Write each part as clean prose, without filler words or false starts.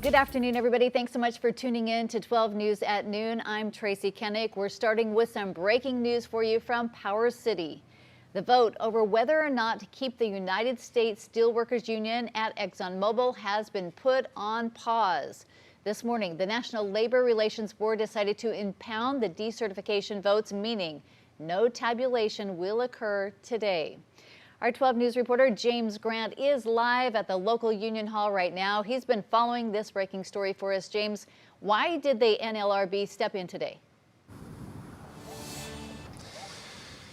Good afternoon, everybody. Thanks so much for tuning in to 12 News at Noon. I'm Tracy Kennick. We're starting with some breaking news for you from Power City. The vote over whether or not to keep the United States Steelworkers Union at ExxonMobil has been put on pause. This morning, the National Labor Relations Board decided to impound the decertification votes, meaning no tabulation will occur today. Our 12 News reporter James Grant is live at the local union hall right now. He's been following this breaking story for us. James, why did the NLRB step in today?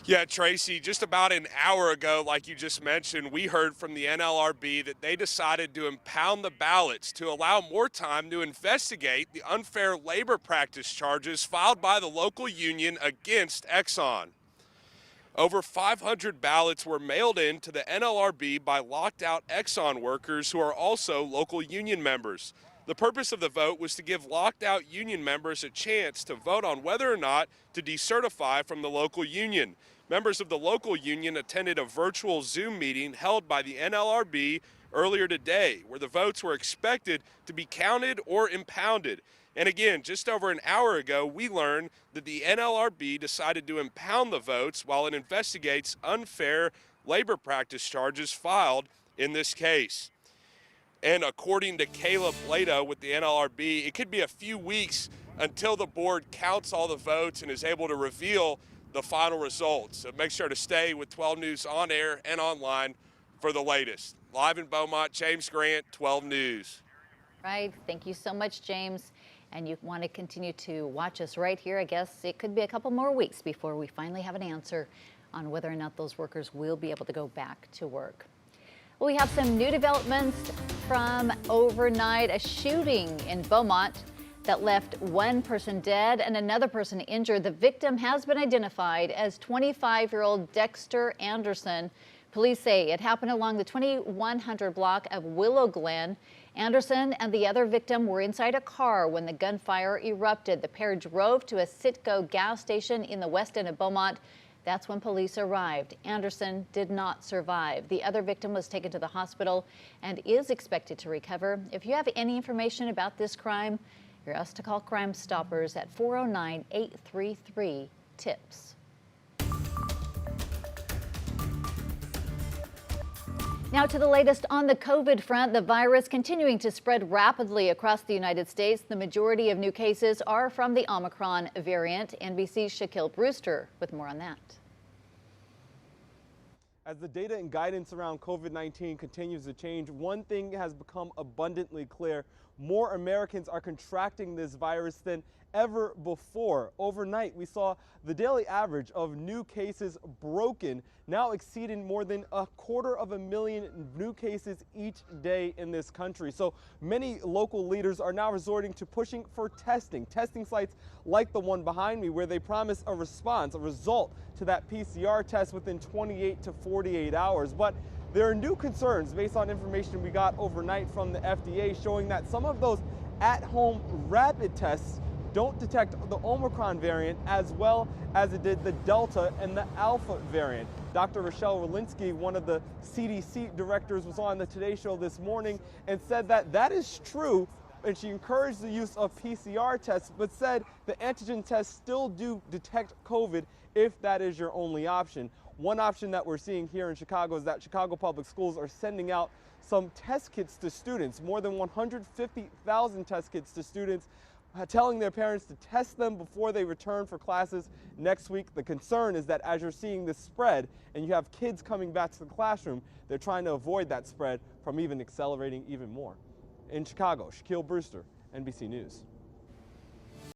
Yeah, Tracy, just about an hour ago, like you just mentioned, we heard from the NLRB that they decided to impound the ballots to allow more time to investigate the unfair labor practice charges filed by the local union against Exxon. Over 500 ballots were mailed in to the NLRB by locked-out Exxon workers who are also local union members. The purpose of the vote was to give locked-out union members a chance to vote on whether or not to decertify from the local union. Members of the local union attended a virtual Zoom meeting held by the NLRB earlier today, where the votes were expected to be counted or impounded. And again, just over an hour ago, we learned that the NLRB decided to impound the votes while it investigates unfair labor practice charges filed in this case. And according to Caleb Plato with the NLRB, it could be a few weeks until the board counts all the votes and is able to reveal the final results. So make sure to stay with 12 News on air and online for the latest. Live in Beaumont, James Grant, 12 News. Right. Thank you so much, James. And you want to continue to watch us right here. I guess it could be a couple more weeks before we finally have an answer on whether or not those workers will be able to go back to work. Well, we have some new developments from overnight. A shooting in Beaumont that left one person dead and another person injured. The victim has been identified as 25-year-old Dexter Anderson. Police say it happened along the 2100 block of Willow Glen. Anderson and the other victim were inside a car when the gunfire erupted. The pair drove to a Citgo gas station in the west end of Beaumont. That's when police arrived. Anderson did not survive. The other victim was taken to the hospital and is expected to recover. If you have any information about this crime, you're asked to call Crime Stoppers at 409-833-TIPS. Now to the latest on the COVID front, the virus continuing to spread rapidly across the United States. The majority of new cases are from the Omicron variant. NBC's Shaquille Brewster with more on that. As the data and guidance around COVID-19 continues to change, one thing has become abundantly clear. More Americans are contracting this virus than ever before. Overnight, we saw the daily average of new cases broken, now exceeding more than 250,000 new cases each day in this country. So many local leaders are now resorting to pushing for testing sites like the one behind me, where they promise a response, a result to that PCR test within 28 to 48 hours. But there are new concerns based on information we got overnight from the FDA showing that some of those at-home rapid tests don't detect the Omicron variant as well as it did the Delta and the Alpha variant. Dr. Rochelle Walensky, one of the CDC directors, was on the Today Show this morning and said that that is true, and she encouraged the use of PCR tests, but said the antigen tests still do detect COVID if that is your only option. One option that we're seeing here in Chicago is that Chicago Public Schools are sending out some test kits to students, more than 150,000 test kits to students, telling their parents to test them before they return for classes next week. The concern is that as you're seeing this spread and you have kids coming back to the classroom, they're trying to avoid that spread from even accelerating even more. In Chicago, Shaquille Brewster, NBC News.